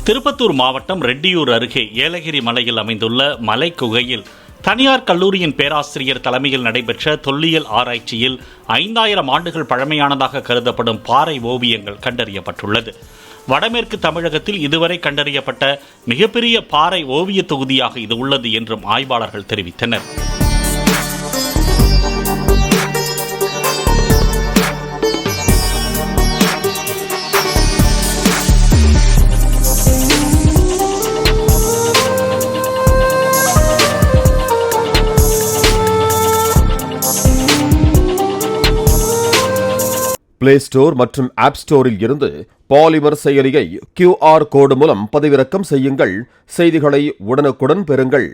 திருப்பத்தூர் மாவட்டம் ரெட்டியூர் அருகே ஏலகிரி மலையில் அமைந்துள்ள மலை குகையில் தனியார் கல்லூரியின் பேராசிரியர் தலைமையில் நடைபெற்ற தொல்லியல் ஆராய்ச்சியில் 5000 ஆண்டுகள் பழமையானதாக கருதப்படும் பாறை ஓவியங்கள் கண்டறியப்பட்டுள்ளது. வடமேற்கு தமிழகத்தில் இதுவரை கண்டறியப்பட்ட மிகப்பெரிய பாறை ஓவிய தொகுதியாக இது உள்ளது என்றும் ஆய்வாளர்கள் தெரிவித்தனர். பிளே ஸ்டோர் மற்றும் ஆப் ஸ்டோரில் இருந்து பாலிமர் செயலியை QR கோடு மூலம் பதிவிறக்கம் செய்யுங்கள். செய்திகளை உடனுக்குடன் பெறுங்கள்.